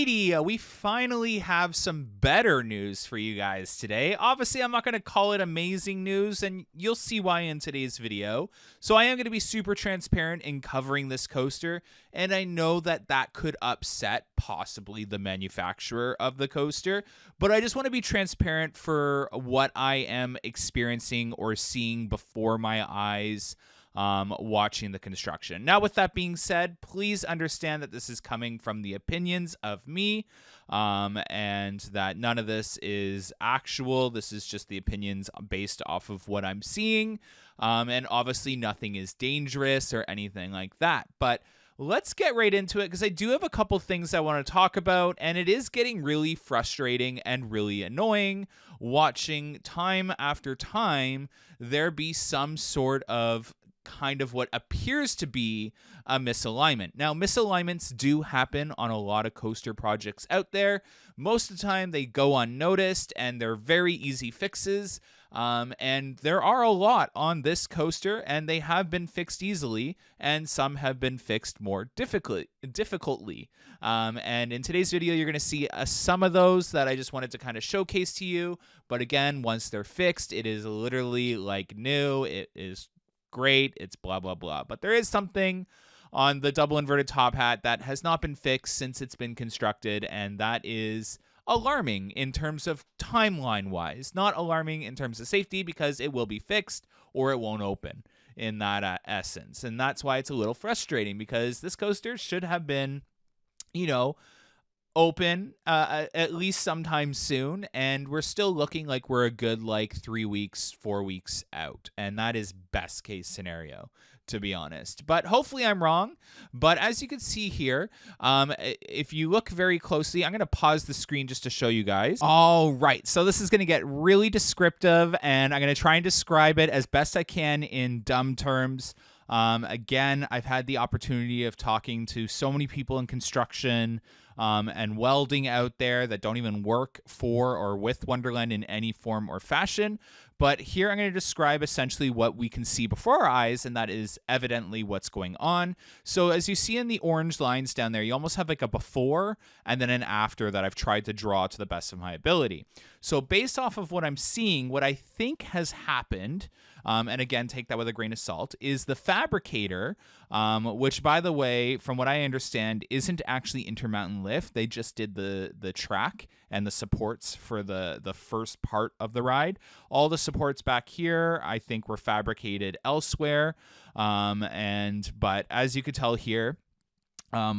Alrighty, we finally have some better news for you guys today. Obviously, I'm not going to call it amazing news, and you'll see why in today's video. So I am going to be super transparent in covering this coaster, and I know that that could upset possibly the manufacturer of the coaster, but I just want to be transparent for what I am experiencing or seeing before my eyes watching the construction. Now, with that being said, please understand that this is coming from the opinions of me, and that none of this is actual. This is just the opinions based off of what I'm seeing, and obviously nothing is dangerous or anything like that. But let's get right into it, because I do have a couple things I want to talk about, and it is getting really frustrating and really annoying watching time after time there be some sort of kind of what appears to be a misalignment. Now, misalignments do happen on a lot of coaster projects out there. Most of the time, they go unnoticed, and they're very easy fixes. And there are a lot on this coaster, and they have been fixed easily, and some have been fixed more difficultly. And in today's video, you're going to see some of those that I just wanted to kind of showcase to you. But again, once they're fixed, it is literally like new. It is great, it's blah blah blah. But there is something on the double inverted top hat that has not been fixed since it's been constructed, and that is alarming in terms of timeline wise, not alarming in terms of safety, because it will be fixed or it won't open in that essence. And that's why it's a little frustrating, because this coaster should have been, open at least sometime soon, and we're still looking like we're a good 3 weeks, 4 weeks out, and that is best case scenario, to be honest. But hopefully I'm wrong. But as you can see here, if you look very closely, I'm going to pause the screen just to show you guys. All right, so this is going to get really descriptive, and I'm going to try and describe it as best I can in dumb terms. Again, I've had the opportunity of talking to so many people in construction and welding out there that don't even work for or with Wonderland in any form or fashion. But here I'm going to describe essentially what we can see before our eyes, and that is evidently what's going on. So as you see in the orange lines down there, you almost have like a before and then an after that I've tried to draw to the best of my ability. So based off of what I'm seeing, what I think has happened, and again, take that with a grain of salt, is the fabricator, which, by the way, from what I understand, isn't actually Intermountain Lift. They just did the track and the supports for the first part of the ride. All the supports back here, I think, were fabricated elsewhere. But as you could tell here,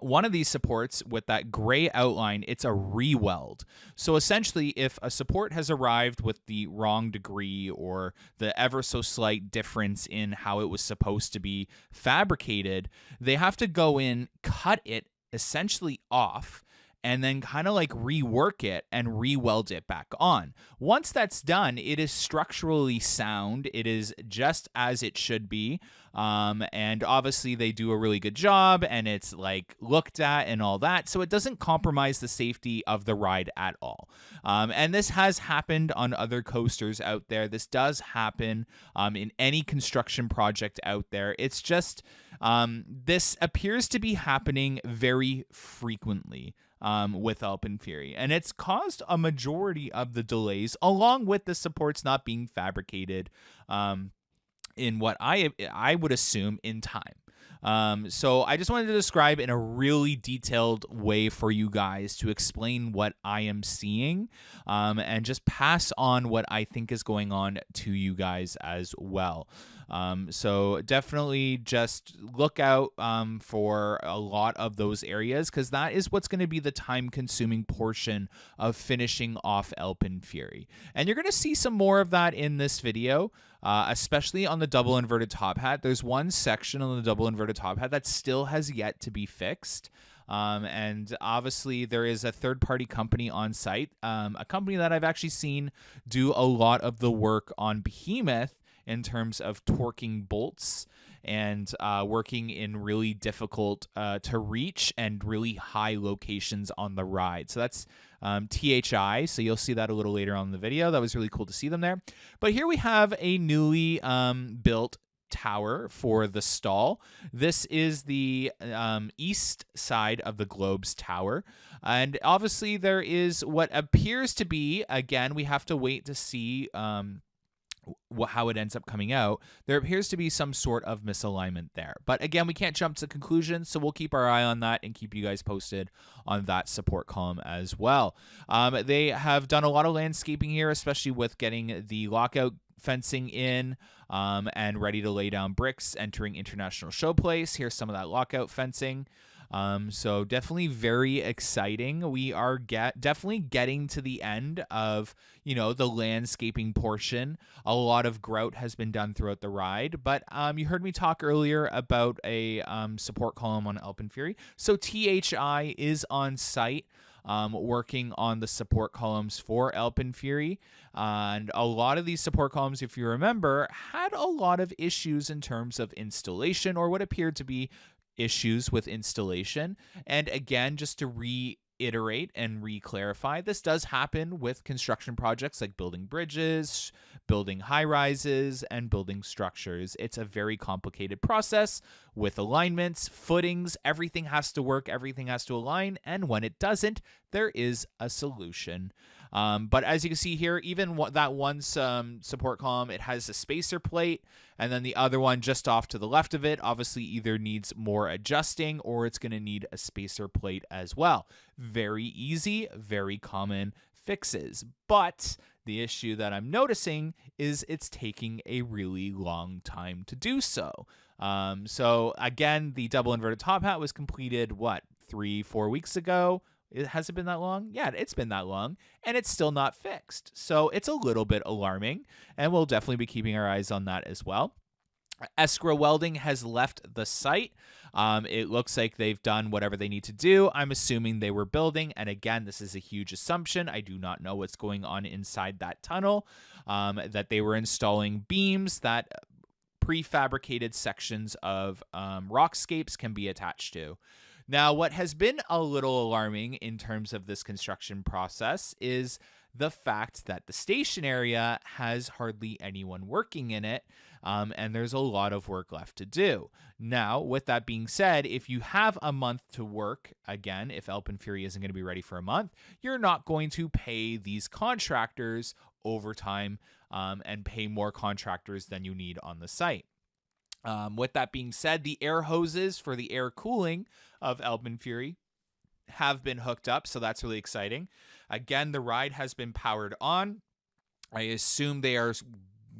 one of these supports with that gray outline, it's a re-weld. So essentially, if a support has arrived with the wrong degree or the ever so slight difference in how it was supposed to be fabricated, they have to go in, cut it essentially off, and then kind of rework it and re-weld it back on. Once that's done, it is structurally sound. It is just as it should be. And obviously they do a really good job, and it's looked at and all that. So it doesn't compromise the safety of the ride at all. And this has happened on other coasters out there. This does happen in any construction project out there. It's just this appears to be happening very frequently with Alpen Fury, and it's caused a majority of the delays, along with the supports not being fabricated in what I would assume in time. So I just wanted to describe in a really detailed way for you guys to explain what I am seeing, and just pass on what I think is going on to you guys as well. So definitely just look out for a lot of those areas, because that is what's going to be the time-consuming portion of finishing off Alpen Fury. And you're going to see some more of that in this video, especially on the double inverted top hat. There's one section on the double inverted top hat that still has yet to be fixed. And obviously there is a third-party company on site, a company that I've actually seen do a lot of the work on Behemoth in terms of torquing bolts and working in really difficult to reach and really high locations on the ride. So that's THI, so you'll see that a little later on in the video. That was really cool to see them there. But here we have a newly built tower for the stall. This is the east side of the globe's tower. And obviously there is what appears to be, again, we have to wait to see how it ends up coming out. There appears to be some sort of misalignment there. But again, we can't jump to conclusions, so we'll keep our eye on that and keep you guys posted on that support column as well. They have done a lot of landscaping here, especially with getting the lockout fencing in and ready to lay down bricks entering International Showplace. Here's some of that lockout fencing. So definitely very exciting. We are definitely getting to the end of, the landscaping portion. A lot of grout has been done throughout the ride, but you heard me talk earlier about a support column on Alpen Fury. So THI is on site working on the support columns for Alpen Fury. And a lot of these support columns, if you remember, had a lot of issues in terms of installation, or what appeared to be issues with installation. And again, just to reiterate and re-clarify, this does happen with construction projects like building bridges, building high rises, and building structures. It's a very complicated process with alignments, footings, everything has to work, everything has to align, and when it doesn't, there is a solution. But as you can see here, even that one support column, it has a spacer plate, and then the other one just off to the left of it obviously either needs more adjusting or it's going to need a spacer plate as well. Very easy, very common fixes. But the issue that I'm noticing is it's taking a really long time to do so. So again, the double inverted top hat was completed, 3-4 weeks ago? Has it been that long? Yeah, it's been that long, and it's still not fixed. So it's a little bit alarming, and we'll definitely be keeping our eyes on that as well. Escrow Welding has left the site. It looks like they've done whatever they need to do. I'm assuming they were building, and again, this is a huge assumption. I do not know what's going on inside that tunnel, that they were installing beams that prefabricated sections of rockscapes can be attached to. Now, what has been a little alarming in terms of this construction process is the fact that the station area has hardly anyone working in it, and there's a lot of work left to do. Now, with that being said, if you have a month to work, again, if Alpen Fury isn't going to be ready for a month, you're not going to pay these contractors overtime and pay more contractors than you need on the site. With that being said, the air hoses for the air cooling of Alpen Fury have been hooked up, so that's really exciting. Again, the ride has been powered on. I assume they are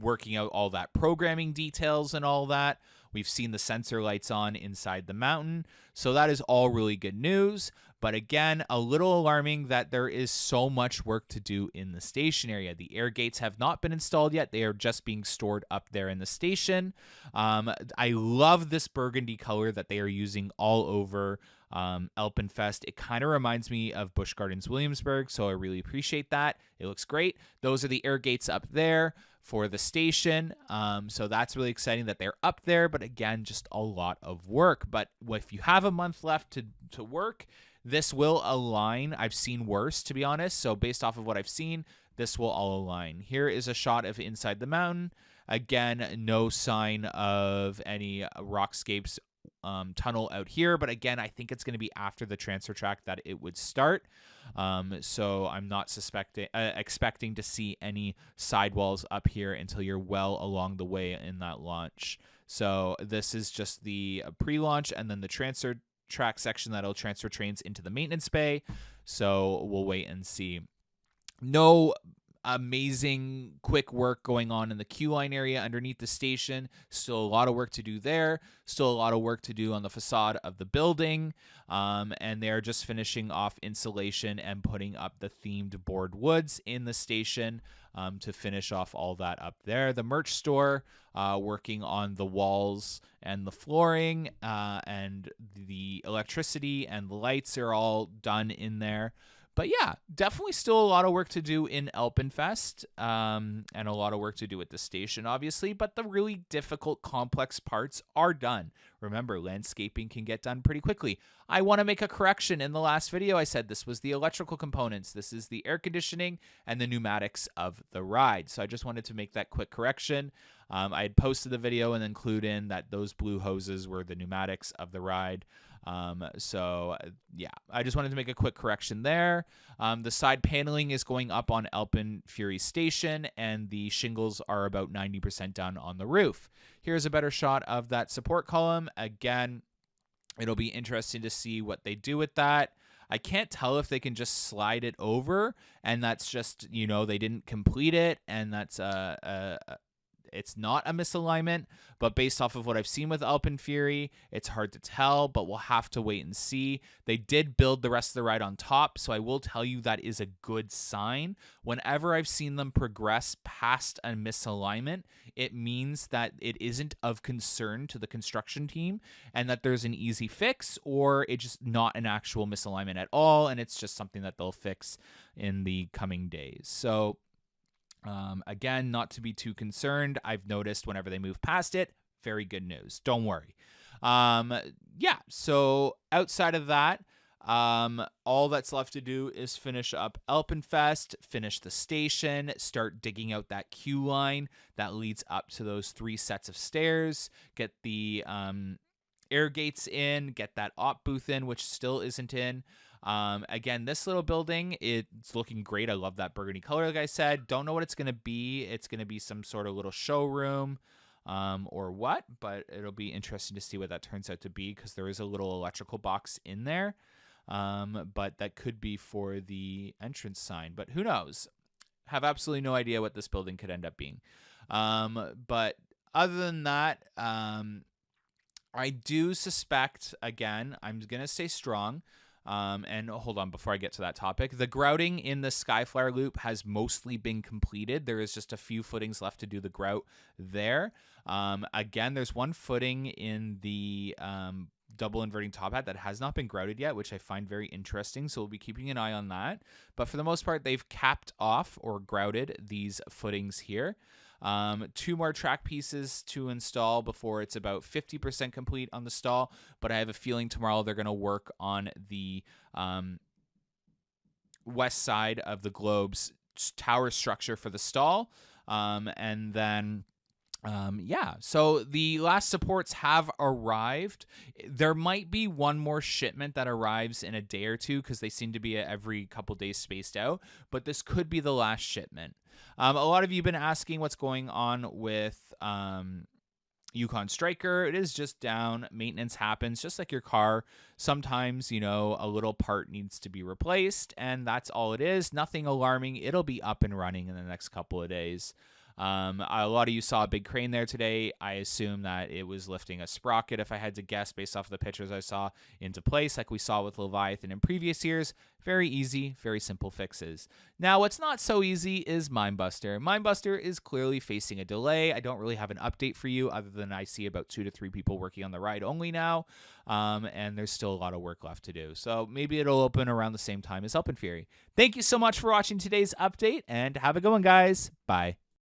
working out all that programming details and all that. We've seen the sensor lights on inside the mountain, so that is all really good news. But again, a little alarming that there is so much work to do in the station area. The air gates have not been installed yet. They are just being stored up there in the station. I love this burgundy color that they are using all over Alpenfest. It kind of reminds me of Busch Gardens Williamsburg, so I really appreciate that. It looks great. Those are the air gates up there for the station. So that's really exciting that they're up there, but again, just a lot of work. But if you have a month left to work, this will align. I've seen worse, to be honest. So based off of what I've seen, this will all align. Here is a shot of inside the mountain. Again, no sign of any rockscapes tunnel out here, but again, I think it's going to be after the transfer track that it would start. So I'm not expecting to see any sidewalls up here until you're well along the way in that launch. So this is just the pre-launch and then the transfer track section that'll transfer trains into the maintenance bay. So we'll wait and see. No amazing quick work going on in the queue line area underneath the station. Still a lot of work to do there. Still a lot of work to do on the facade of the building. And they're just finishing off insulation and putting up the themed board woods in the station to finish off all that up there. The merch store working on the walls and the flooring and the electricity and the lights are all done in there. But yeah, definitely still a lot of work to do in AlpenFest, and a lot of work to do at the station, obviously, but the really difficult, complex parts are done. Remember, landscaping can get done pretty quickly. I want to make a correction. In the last video, I said this was the electrical components. This is the air conditioning and the pneumatics of the ride. So I just wanted to make that quick correction. I had posted the video and then clued in that those blue hoses were the pneumatics of the ride. So yeah, I just wanted to make a quick correction there. The side paneling is going up on Alpen Fury Station, and the shingles are about 90% done on the roof. Here's a better shot of that support column. Again, it'll be interesting to see what they do with that. I can't tell if they can just slide it over, and that's just, you know, they didn't complete it, and that's it's not a misalignment, but based off of what I've seen with Alpen Fury, it's hard to tell, but we'll have to wait and see. They did build the rest of the ride on top, so I will tell you that is a good sign. Whenever I've seen them progress past a misalignment, it means that it isn't of concern to the construction team and that there's an easy fix, or it's just not an actual misalignment at all, and it's just something that they'll fix in the coming days. So again, not to be too concerned. I've noticed whenever they move past it, very good news. Don't worry. Yeah, so outside of that, all that's left to do is finish up AlpenFest, finish the station, start digging out that queue line that leads up to those 3 sets of stairs, get the air gates in, get that op booth in, which still isn't in. Again, this little building, it's looking great. I love that burgundy color, like I said. Don't know what it's going to be. It's going to be some sort of little showroom or what, but it'll be interesting to see what that turns out to be, because there is a little electrical box in there, but that could be for the entrance sign, but who knows? Have absolutely no idea what this building could end up being. But other than that, I do suspect, again, I'm going to stay strong. And hold on, before I get to that topic, the grouting in the Skyflyer loop has mostly been completed. There is just a few footings left to do the grout there. Again, there's one footing in the double inverting top hat that has not been grouted yet, which I find very interesting. So we'll be keeping an eye on that. But for the most part, they've capped off or grouted these footings here. 2 more track pieces to install before it's about 50% complete on the stall, but I have a feeling tomorrow they're going to work on the west side of the globe's tower structure for the stall, and then yeah, so the last supports have arrived. There might be one more shipment that arrives in a day or two, because they seem to be every couple days spaced out, but this could be the last shipment. A lot of you have been asking what's going on with Yukon Striker. It is just down. Maintenance happens just like your car. Sometimes, you know, a little part needs to be replaced, and that's all it is. Nothing alarming. It'll be up and running in the next couple of days. A lot of you saw a big crane there today. I assume that it was lifting a sprocket, if I had to guess based off of the pictures I saw, into place like we saw with Leviathan in previous years. Very easy, very simple fixes. Now, what's not so easy is Mindbuster. Mindbuster is clearly facing a delay. I don't really have an update for you other than I see about 2 to 3 people working on the ride only now, and there's still a lot of work left to do. So maybe it'll open around the same time as Alpen Fury. Thank you so much for watching today's update, and have a good one, guys. Bye.